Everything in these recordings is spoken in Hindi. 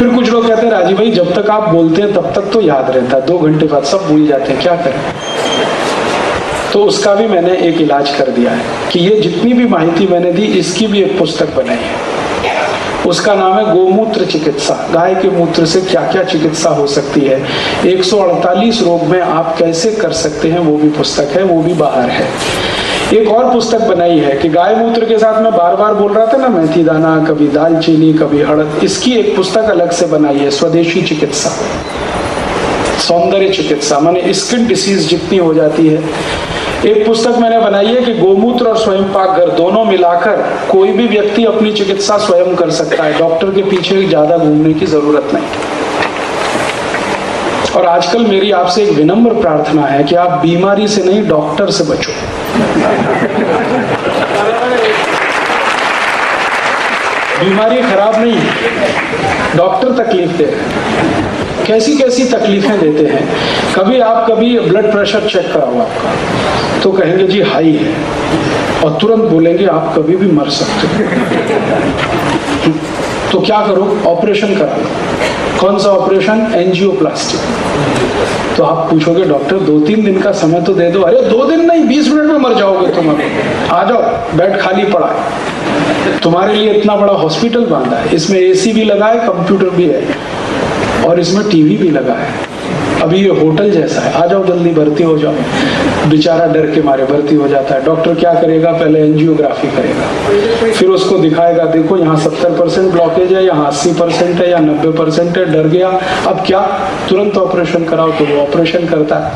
फिर कुछ लोग कहते हैं राजीव भाई जब तक आप बोलते हैं तब तक तो याद रहता है, 2 घंटे बाद सब भूल जाते हैं, क्या करें? तो उसका भी मैंने एक इलाज कर दिया है कि ये जितनी भी माहिती मैंने दी इसकी भी एक पुस्तक बनाई है। उसका नाम है गोमूत्र चिकित्सा। गाय के मूत्र से क्या क्या चिकित्सा हो सकती है, 148 रोग में आप कैसे कर सकते हैं, वो भी पुस्तक है, वो भी बाहर है। एक और पुस्तक बनाई है कि गाय मूत्र के साथ मैं बार बार बोल रहा था ना, मेथी दाना, कभी दालचीनी, कभी हड़द, इसकी एक पुस्तक अलग से बनाई है, स्वदेशी चिकित्सा, सौंदर्य चिकित्सा, माने स्किन डिसीज जितनी हो जाती है। एक पुस्तक मैंने बनाई है कि गोमूत्र और स्वयं पाक घर दोनों मिलाकर कोई भी व्यक्ति अपनी चिकित्सा स्वयं कर सकता है, डॉक्टर के पीछे ज्यादा घूमने की जरूरत नहीं। और आजकल मेरी आपसे एक विनम्र प्रार्थना है कि आप बीमारी से नहीं, डॉक्टर से बचो। बीमारी खराब नहीं है, डॉक्टर तकलीफ दे रहे हैं, कैसी कैसी तकलीफें देते हैं। कभी ब्लड प्रेशर चेक कराओ आपका, तो कहेंगे जी हाई है, और तुरंत बोलेंगे आप कभी भी मर सकते हो। तो क्या करो, ऑपरेशन करा लो। कौन सा ऑपरेशन? एंजियोप्लास्टी। तो आप पूछोगे डॉक्टर 2-3 दिन का समय तो दे दो। अरे 2 दिन नहीं, 20 मिनट में मर जाओगे तुम, आ जाओ, बेड खाली पड़ा है, तुम्हारे लिए इतना बड़ा हॉस्पिटल बांधा है, इसमें एसी भी लगा है, कंप्यूटर भी है, और इसमें टीवी भी लगा है, अभी ये होटल जैसा है, आ जाओ जल्दी भर्ती हो जाओ। बेचारा डर के मारे भर्ती हो जाता है। डॉक्टर क्या करेगा, पहले एंजियोग्राफी करेगा, फिर उसको दिखाएगा देखो यहाँ 70% ब्लॉकेज है, यहाँ 80% है, या 90% है, डर गया, अब क्या, तुरंत ऑपरेशन कराओ। तो वो ऑपरेशन करता है।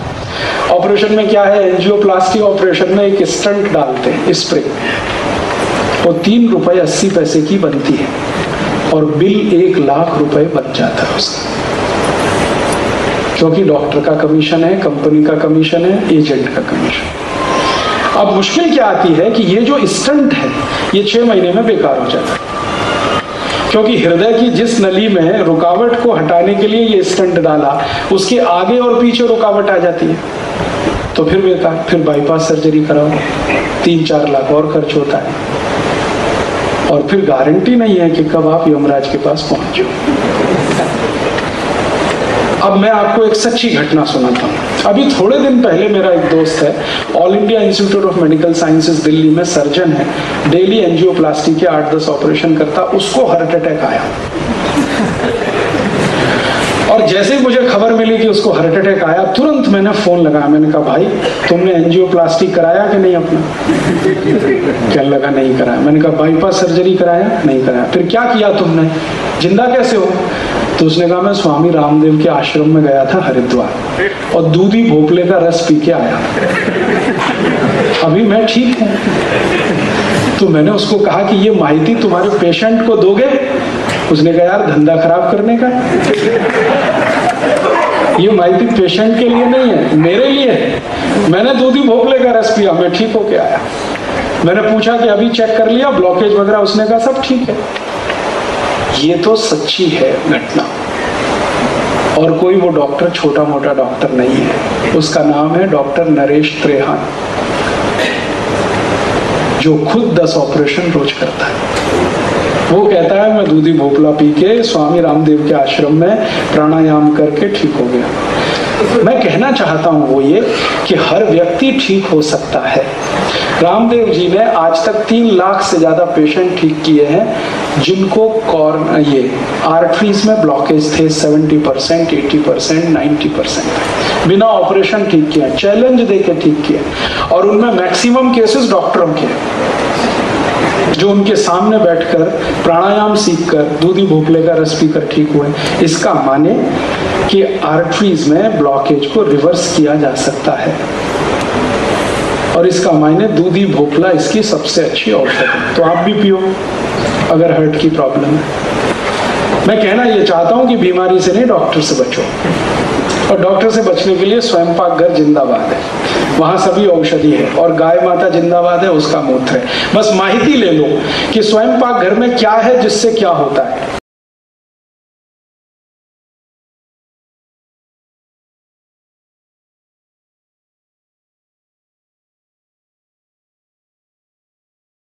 ऑपरेशन में क्या है, एंजियोप्लास्टी ऑपरेशन में एक स्टंट डालते हैं, स्प्रे, वो 3 रुपए 80 पैसे की बनती है, और बिल 1 लाख रुपए बन जाता है उसका, क्योंकि डॉक्टर का कमीशन है, कंपनी का कमीशन है, एजेंट का कमीशन। अब मुश्किल क्या आती है कि ये जो स्टंट है ये 6 महीने में बेकार हो जाता है, क्योंकि हृदय की जिस नली में रुकावट को हटाने के लिए ये स्टंट डाला, उसके आगे और पीछे रुकावट आ जाती है, तो फिर बेकार, फिर बाईपास सर्जरी कराओ, 3-4 लाख और खर्च होता है, और फिर गारंटी नहीं है कि कब आप यमराज के पास पहुंचो। अब मैं आपको एक सच्ची घटना सुनाता हूँ। अभी थोड़े दिन पहले मेरा एक दोस्त है, all India institute of medical sciences Delhi में सर्जन है, डेली एंजियोप्लास्टी के 8-10 ऑपरेशन करता, उसको हार्ट अटैक आया। और जैसे ही मुझे खबर मिली कि उसको हार्ट अटैक आया, तुरंत मैंने फोन लगाया, मैंने कहा भाई तुमने एंजियोप्लास्टी कराया कि नहीं अपना? कहने लगा नहीं कराया। मैंने कहा बाईपास सर्जरी कराया? नहीं कराया। फिर क्या किया तुमने, जिंदा कैसे हो? तो उसने कहा मैं स्वामी रामदेव के आश्रम में गया था हरिद्वार, और दूधी भोपले का रस पी के आया, अभी मैं ठीक हूं। तो मैंने उसको कहा कि ये माहिती तुम्हारे पेशेंट को दोगे? उसने कहा यार धंधा खराब करने का, ये माहिती पेशेंट के लिए नहीं है, मेरे लिए है। मैंने दूधी भोपले का रस पिया, मैं ठीक होके आया। मैंने पूछा कि अभी चेक कर लिया ब्लॉकेज वगैरह? उसने कहा सब ठीक है। ये तो सच्ची है घटना, और कोई वो डॉक्टर छोटा मोटा डॉक्टर नहीं है, उसका नाम है डॉक्टर नरेश त्रेहान, जो खुद 10 ऑपरेशन रोज करता है। वो कहता है मैं दूधी भोपला पी के स्वामी रामदेव के आश्रम में प्राणायाम करके ठीक हो गया। मैं कहना चाहता हूं वो ये कि हर व्यक्ति ठीक हो सकता है। रामदेव जी ने आज तक 3 लाख से ज्यादा पेशेंट ठीक किए हैं जिनको ये आर्टरीज में ब्लॉकेज थे 70%, 80%, 90%, बिना ऑपरेशन ठीक किया, चैलेंज देके ठीक किया। और उनमें मैक्सिमम केसेस डॉक्टरों के, जो उनके सामने बैठकर प्राणायाम सीखकर दूधी भोपले का रस पीकर ठीक हुए। इसका माने कि आर्टरीज में ब्लॉकेज को रिवर्स किया जा सकता है, और इसका मायने दूधी भोपला इसकी सबसे अच्छी औषध है। तो आप भी पियो अगर हार्ट की प्रॉब्लम है। मैं कहना ये चाहता हूं कि बीमारी से नहीं, डॉक्टर से बचो, और डॉक्टर से बचने के लिए स्वयं पाक घर जिंदाबाद है, वहां सभी औषधि है, और गाय माता जिंदाबाद है, उसका मूत्र है। बस माहिती ले लो कि स्वयं पाक घर में क्या है, जिससे क्या होता है।